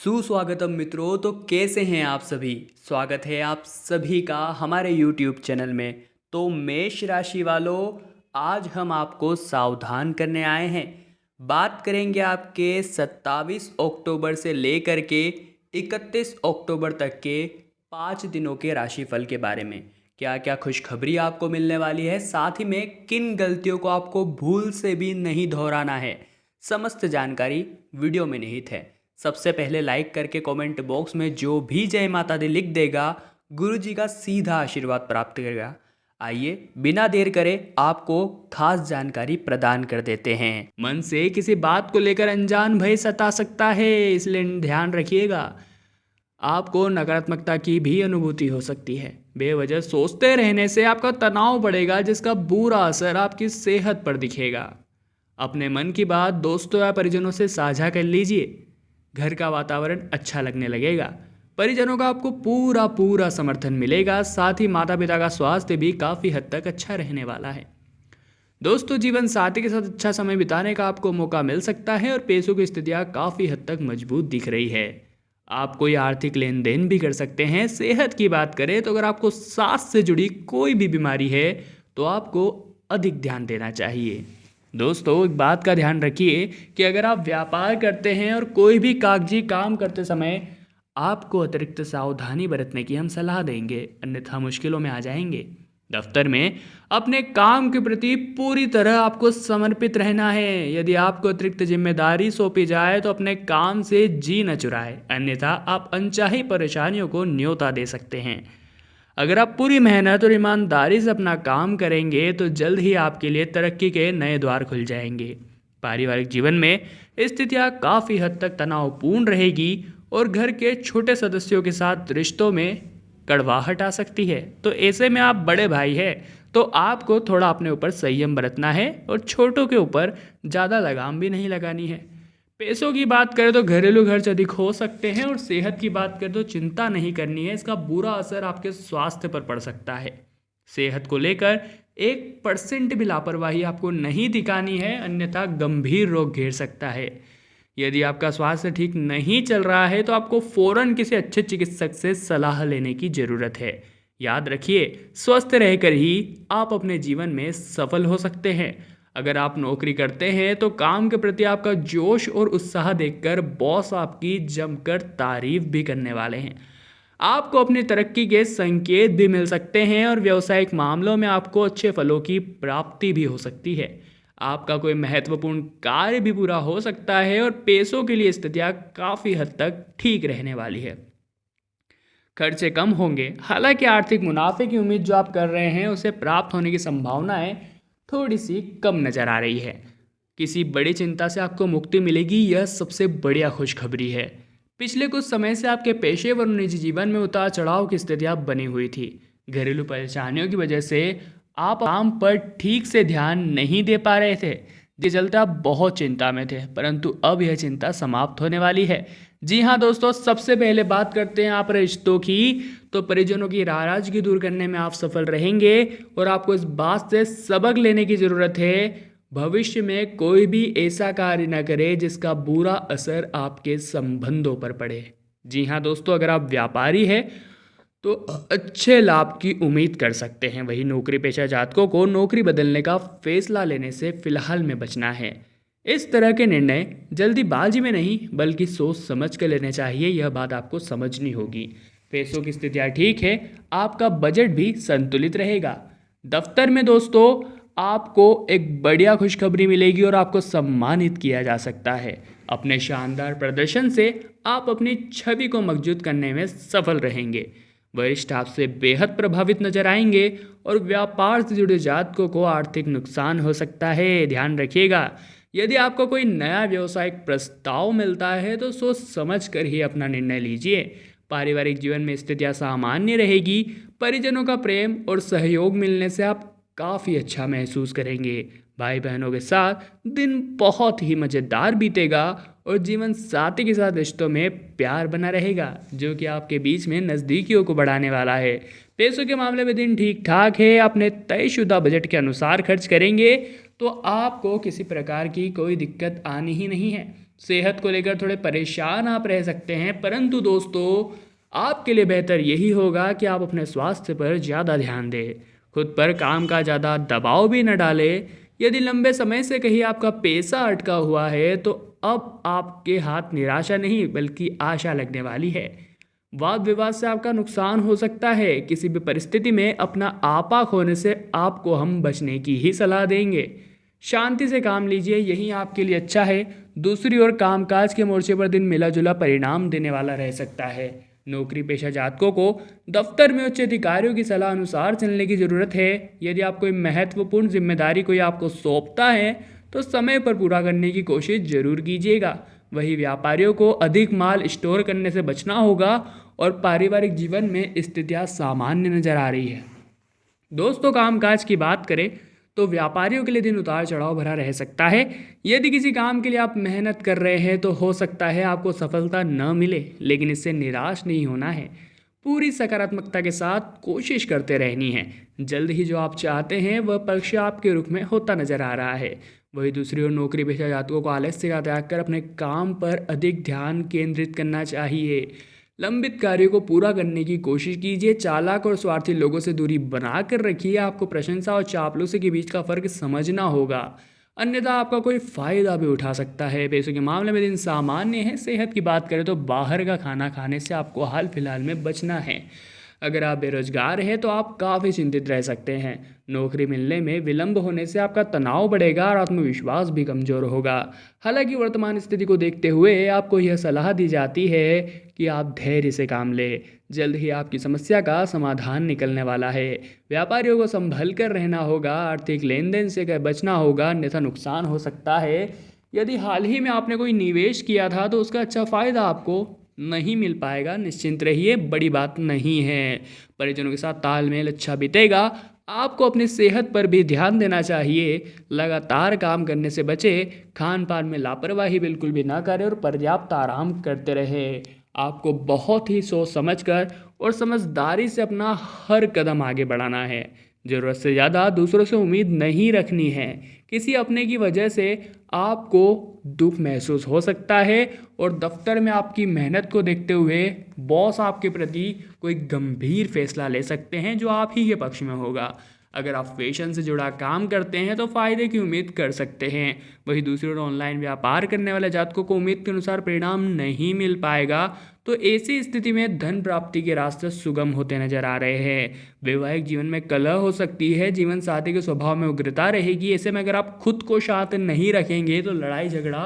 सुस्वागतम मित्रों। तो कैसे हैं आप सभी। स्वागत है आप सभी का हमारे YouTube चैनल में। तो मेष राशि वालों, आज हम आपको सावधान करने आए हैं। बात करेंगे आपके 27 अक्टूबर से लेकर के 31 अक्टूबर तक के 5 दिनों के राशिफल के बारे में। क्या क्या खुशखबरी आपको मिलने वाली है, साथ ही में किन गलतियों को आपको भूल से भी नहीं दोहराना है, समस्त जानकारी वीडियो में निहित है। सबसे पहले लाइक करके कमेंट बॉक्स में जो भी जय माता दी लिख देगा, गुरु जी का सीधा आशीर्वाद प्राप्त करेगा। आइए बिना देर करे आपको खास जानकारी प्रदान कर देते हैं। मन से किसी बात को लेकर अनजान भय सता सकता है, इसलिए ध्यान रखिएगा। आपको नकारात्मकता की भी अनुभूति हो सकती है। बेवजह सोचते रहने से आपका तनाव बढ़ेगा, जिसका बुरा असर आपकी सेहत पर दिखेगा। अपने मन की बात दोस्तों या परिजनों से साझा कर लीजिए। घर का वातावरण अच्छा लगने लगेगा। परिजनों का आपको पूरा पूरा समर्थन मिलेगा। साथ ही माता पिता का स्वास्थ्य भी काफ़ी हद तक अच्छा रहने वाला है। दोस्तों, जीवन साथी के साथ अच्छा समय बिताने का आपको मौका मिल सकता है और पैसों की स्थितियाँ काफ़ी हद तक मजबूत दिख रही है। आप कोई आर्थिक लेन देन भी कर सकते हैं। सेहत की बात करें तो अगर आपको सांस से जुड़ी कोई भी बीमारी है तो आपको अधिक ध्यान देना चाहिए। दोस्तों, एक बात का ध्यान रखिए कि अगर आप व्यापार करते हैं और कोई भी कागजी काम करते समय आपको अतिरिक्त सावधानी बरतने की हम सलाह देंगे, अन्यथा मुश्किलों में आ जाएंगे। दफ्तर में अपने काम के प्रति पूरी तरह आपको समर्पित रहना है। यदि आपको अतिरिक्त जिम्मेदारी सौंपी जाए तो अपने काम से जी न चुराए, अन्यथा आप अनचाही परेशानियों को न्योता दे सकते हैं। अगर आप पूरी मेहनत और ईमानदारी से अपना काम करेंगे तो जल्द ही आपके लिए तरक्की के नए द्वार खुल जाएंगे। पारिवारिक जीवन में स्थितियाँ काफ़ी हद तक तनावपूर्ण रहेगी और घर के छोटे सदस्यों के साथ रिश्तों में कड़वाहट आ सकती है। तो ऐसे में आप बड़े भाई हैं तो आपको थोड़ा अपने ऊपर संयम बरतना है और छोटों के ऊपर ज़्यादा लगाम भी नहीं लगानी है। पैसों की बात करें तो घरेलू खर्च अधिक हो सकते हैं और सेहत की बात करें तो चिंता नहीं करनी है। इसका बुरा असर आपके स्वास्थ्य पर पड़ सकता है। सेहत को लेकर 1% भी लापरवाही आपको नहीं दिखानी है, अन्यथा गंभीर रोग घेर सकता है। यदि आपका स्वास्थ्य ठीक नहीं चल रहा है तो आपको फौरन किसी अच्छे चिकित्सक से सलाह लेने की ज़रूरत है। याद रखिए, स्वस्थ रहकर ही आप अपने जीवन में सफल हो सकते हैं। अगर आप नौकरी करते हैं तो काम के प्रति आपका जोश और उत्साह देखकर बॉस आपकी जमकर तारीफ भी करने वाले हैं। आपको अपनी तरक्की के संकेत भी मिल सकते हैं और व्यावसायिक मामलों में आपको अच्छे फलों की प्राप्ति भी हो सकती है। आपका कोई महत्वपूर्ण कार्य भी पूरा हो सकता है और पैसों के लिए स्थितियाँ काफ़ी हद तक ठीक रहने वाली है। खर्चे कम होंगे, हालांकि आर्थिक मुनाफे की उम्मीद जो आप कर रहे हैं उसे प्राप्त होने की संभावनाएं थोड़ी सी कम नज़र आ रही है। किसी बड़ी चिंता से आपको मुक्ति मिलेगी, यह सबसे बढ़िया खुशखबरी है। पिछले कुछ समय से आपके पेशेवर और निजी जीवन में उतार चढ़ाव की स्थितियाँ बनी हुई थी। घरेलू परेशानियों की वजह से आप काम पर ठीक से ध्यान नहीं दे पा रहे थे, जिस चलते आप बहुत चिंता में थे, परंतु अब यह चिंता समाप्त होने वाली है। जी हाँ दोस्तों, सबसे पहले बात करते हैं आप रिश्तों की। तो परिजनों की नाराजगी दूर करने में आप सफल रहेंगे और आपको इस बात से सबक लेने की ज़रूरत है, भविष्य में कोई भी ऐसा कार्य न करे जिसका बुरा असर आपके संबंधों पर पड़े। जी हाँ दोस्तों, अगर आप व्यापारी हैं तो अच्छे लाभ की उम्मीद कर सकते हैं। वही नौकरी पेशा जातकों को नौकरी बदलने का फैसला लेने से फिलहाल में बचना है। इस तरह के निर्णय जल्दीबाजी में नहीं बल्कि सोच समझ कर लेने चाहिए, यह बात आपको समझनी होगी। पैसों की स्थितियाँ ठीक है, आपका बजट भी संतुलित रहेगा। दफ्तर में दोस्तों आपको एक बढ़िया खुशखबरी मिलेगी और आपको सम्मानित किया जा सकता है। अपने शानदार प्रदर्शन से आप अपनी छवि को मजबूत करने में सफल रहेंगे। वरिष्ठ आपसे बेहद प्रभावित नजर आएंगे और व्यापार से जुड़े जातकों को आर्थिक नुकसान हो सकता है, ध्यान रखिएगा। यदि आपको कोई नया व्यवसायिक प्रस्ताव मिलता है तो सोच समझ कर ही अपना निर्णय लीजिए। पारिवारिक जीवन में स्थितियाँ सामान्य रहेगी। परिजनों का प्रेम और सहयोग मिलने से आप काफ़ी अच्छा महसूस करेंगे। भाई बहनों के साथ दिन बहुत ही मज़ेदार बीतेगा और जीवन साथी के साथ रिश्तों में प्यार बना रहेगा, जो कि आपके बीच में नज़दीकियों को बढ़ाने वाला है। पैसों के मामले में दिन ठीक ठाक है। अपने तयशुदा बजट के अनुसार खर्च करेंगे तो आपको किसी प्रकार की कोई दिक्कत आनी ही नहीं है। सेहत को लेकर थोड़े परेशान आप रह सकते हैं, परंतु दोस्तों आपके लिए बेहतर यही होगा कि आप अपने स्वास्थ्य पर ज़्यादा ध्यान दें, खुद पर काम का ज़्यादा दबाव भी न डालें। यदि लंबे समय से कहीं आपका पैसा अटका हुआ है तो अब आपके हाथ निराशा नहीं बल्कि आशा लगने वाली है। वाद विवाद से आपका नुकसान हो सकता है। किसी भी परिस्थिति में अपना आपा खोने से आपको हम बचने की ही सलाह देंगे। शांति से काम लीजिए, यही आपके लिए अच्छा है। दूसरी ओर कामकाज के मोर्चे पर दिन मिला जुला परिणाम देने वाला रह सकता है। नौकरी पेशा जातकों को दफ्तर में उच्च अधिकारियों की सलाह अनुसार चलने की जरूरत है। यदि आप कोई महत्वपूर्ण जिम्मेदारी कोई आपको सौंपता है तो समय पर पूरा करने की कोशिश जरूर कीजिएगा। वही व्यापारियों को अधिक माल स्टोर करने से बचना होगा और पारिवारिक जीवन में स्थितियां सामान्य नजर आ रही है। दोस्तों कामकाज की बात करें तो व्यापारियों के लिए दिन उतार चढ़ाव भरा रह सकता है। यदि किसी काम के लिए आप मेहनत कर रहे हैं तो हो सकता है आपको सफलता न मिले, लेकिन इससे निराश नहीं होना है। पूरी सकारात्मकता के साथ कोशिश करते रहनी है। जल्द ही जो आप चाहते हैं वह पक्ष आपके रुख में होता नजर आ रहा है। वही दूसरी ओर नौकरी पेशा जातकों को आलस्य का त्याग कर अपने काम पर अधिक ध्यान केंद्रित करना चाहिए। लंबित कार्यों को पूरा करने की कोशिश कीजिए। चालाक और स्वार्थी लोगों से दूरी बनाकर रखिए। आपको प्रशंसा और चापलूसी के बीच का फर्क समझना होगा, अन्यथा आपका कोई फायदा भी उठा सकता है। पैसों के मामले में दिन सामान्य है। सेहत की बात करें तो बाहर का खाना खाने से आपको हाल फिलहाल में बचना है। अगर आप बेरोजगार हैं तो आप काफ़ी चिंतित रह सकते हैं। नौकरी मिलने में विलंब होने से आपका तनाव बढ़ेगा और आत्मविश्वास भी कमज़ोर होगा। हालांकि वर्तमान स्थिति को देखते हुए आपको यह सलाह दी जाती है कि आप धैर्य से काम लें। जल्द ही आपकी समस्या का समाधान निकलने वाला है। व्यापारियों को संभल कर रहना होगा। आर्थिक लेन देन से बचना होगा, अन्यथा नुकसान हो सकता है। यदि हाल ही में आपने कोई निवेश किया था तो उसका अच्छा फ़ायदा आपको नहीं मिल पाएगा। निश्चिंत रहिए, बड़ी बात नहीं है। परिजनों के साथ तालमेल अच्छा बीतेगा। आपको अपनी सेहत पर भी ध्यान देना चाहिए। लगातार काम करने से बचें। खान पान में लापरवाही बिल्कुल भी ना करें और पर्याप्त आराम करते रहें। आपको बहुत ही सोच समझकर और समझदारी से अपना हर कदम आगे बढ़ाना है। ज़रूरत से ज़्यादा दूसरों से उम्मीद नहीं रखनी है। किसी अपने की वजह से आपको दुख महसूस हो सकता है और दफ्तर में आपकी मेहनत को देखते हुए बॉस आपके प्रति कोई गंभीर फैसला ले सकते हैं जो आप ही के पक्ष में होगा। अगर आप फैशन से जुड़ा काम करते हैं तो फ़ायदे की उम्मीद कर सकते हैं। वहीं दूसरी ओर ऑनलाइन व्यापार करने वाले जातकों को उम्मीद के अनुसार परिणाम नहीं मिल पाएगा, तो ऐसी स्थिति में धन प्राप्ति के रास्ते सुगम होते नजर आ रहे हैं। वैवाहिक जीवन में कलह हो सकती है। जीवन साथी के स्वभाव में उग्रता रहेगी। ऐसे में अगर आप खुद को शांत नहीं रखेंगे तो लड़ाई झगड़ा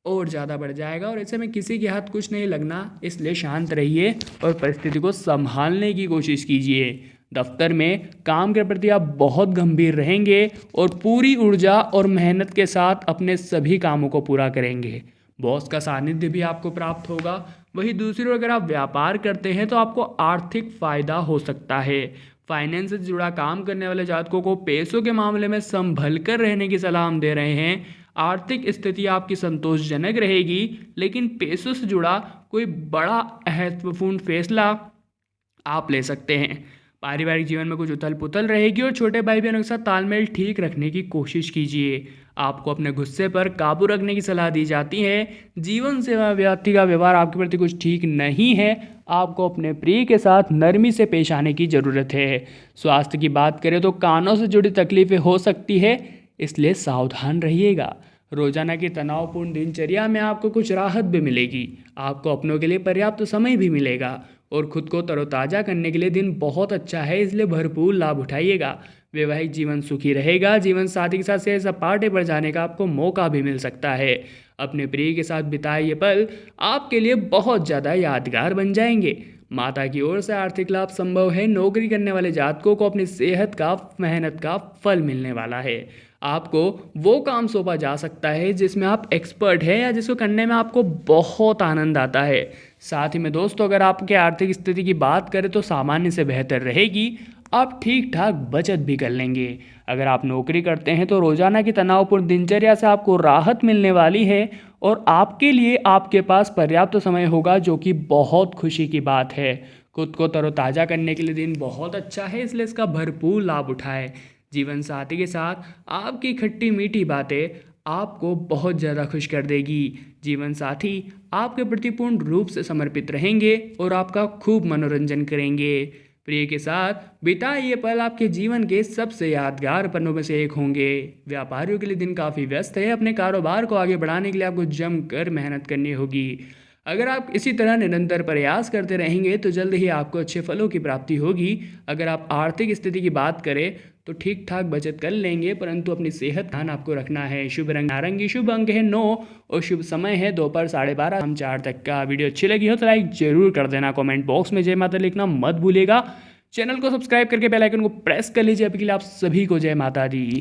और ज़्यादा बढ़ जाएगा और ऐसे में किसी के हाथ कुछ नहीं लगना। इसलिए शांत रहिए और परिस्थिति को संभालने की कोशिश कीजिए। दफ्तर में काम के प्रति आप बहुत गंभीर रहेंगे और पूरी ऊर्जा और मेहनत के साथ अपने सभी कामों को पूरा करेंगे। बॉस का सानिध्य भी आपको प्राप्त होगा। वहीं दूसरी ओर अगर आप व्यापार करते हैं तो आपको आर्थिक फायदा हो सकता है। फाइनेंस से जुड़ा काम करने वाले जातकों को पैसों के मामले में संभल कर रहने की सलाह हम दे रहे हैं। आर्थिक स्थिति आपकी संतोषजनक रहेगी, लेकिन पैसों से जुड़ा कोई बड़ा महत्वपूर्ण फैसला आप ले सकते हैं। पारिवारिक जीवन में कुछ उथल पुथल रहेगी और छोटे भाई बहनों के साथ तालमेल ठीक रखने की कोशिश कीजिए। आपको अपने गुस्से पर काबू रखने की सलाह दी जाती है। जीवन से व्यक्ति का व्यवहार आपके प्रति कुछ ठीक नहीं है। आपको अपने प्रिय के साथ नरमी से पेश आने की ज़रूरत है। स्वास्थ्य की बात करें तो कानों से जुड़ी तकलीफें हो सकती है, इसलिए सावधान रहिएगा। रोजाना की तनावपूर्ण दिनचर्या में आपको कुछ राहत भी मिलेगी। आपको अपनों के लिए पर्याप्त समय भी मिलेगा और खुद को तरोताज़ा करने के लिए दिन बहुत अच्छा है, इसलिए भरपूर लाभ उठाइएगा। वैवाहिक जीवन सुखी रहेगा। जीवन साथी के साथ सैर सपाटे पर जाने का आपको मौका भी मिल सकता है। अपने प्रिय के साथ बिताए ये पल आपके लिए बहुत ज़्यादा यादगार बन जाएंगे। माता की ओर से आर्थिक लाभ संभव है। नौकरी करने वाले जातकों को अपनी सेहत का मेहनत का फल मिलने वाला है। आपको वो काम सौंपा जा सकता है जिसमें आप एक्सपर्ट हैं या जिसको करने में आपको बहुत आनंद आता है। साथ ही में दोस्तों अगर आपके आर्थिक स्थिति की बात करें तो सामान्य से बेहतर रहेगी। आप ठीक ठाक बचत भी कर लेंगे। अगर आप नौकरी करते हैं तो रोजाना की तनावपूर्ण दिनचर्या से आपको राहत मिलने वाली है और आपके लिए आपके पास पर्याप्त समय होगा, जो कि बहुत खुशी की बात है। खुद को तरोताज़ा करने के लिए दिन बहुत अच्छा है, इसलिए इसका भरपूर लाभ उठाएं। जीवन साथी के साथ आपकी खट्टी मीठी बातें आपको बहुत ज़्यादा खुश कर देगी। जीवन साथी आपके प्रति पूर्ण रूप से समर्पित रहेंगे और आपका खूब मनोरंजन करेंगे। प्रिय के साथ बिताए ये पल आपके जीवन के सबसे यादगार पलों में से एक होंगे। व्यापारियों के लिए दिन काफ़ी व्यस्त है। अपने कारोबार को आगे बढ़ाने के लिए आपको जमकर मेहनत करनी होगी। अगर आप इसी तरह निरंतर प्रयास करते रहेंगे तो जल्द ही आपको अच्छे फलों की प्राप्ति होगी। अगर आप आर्थिक स्थिति की बात करें तो ठीक ठाक बचत कर लेंगे, परंतु अपनी सेहत ध्यान आपको रखना है। शुभ रंग नारंगी, शुभ अंक है 9 और शुभ समय है दोपहर 12:30 शाम 4 तक का। वीडियो अच्छी लगी हो तो लाइक जरूर कर देना। कमेंट बॉक्स में जय माता लिखना मत भूलिएगा। चैनल को सब्सक्राइब करके बेल आइकन को प्रेस कर लीजिए। अभी के लिए आप सभी को जय माता दी।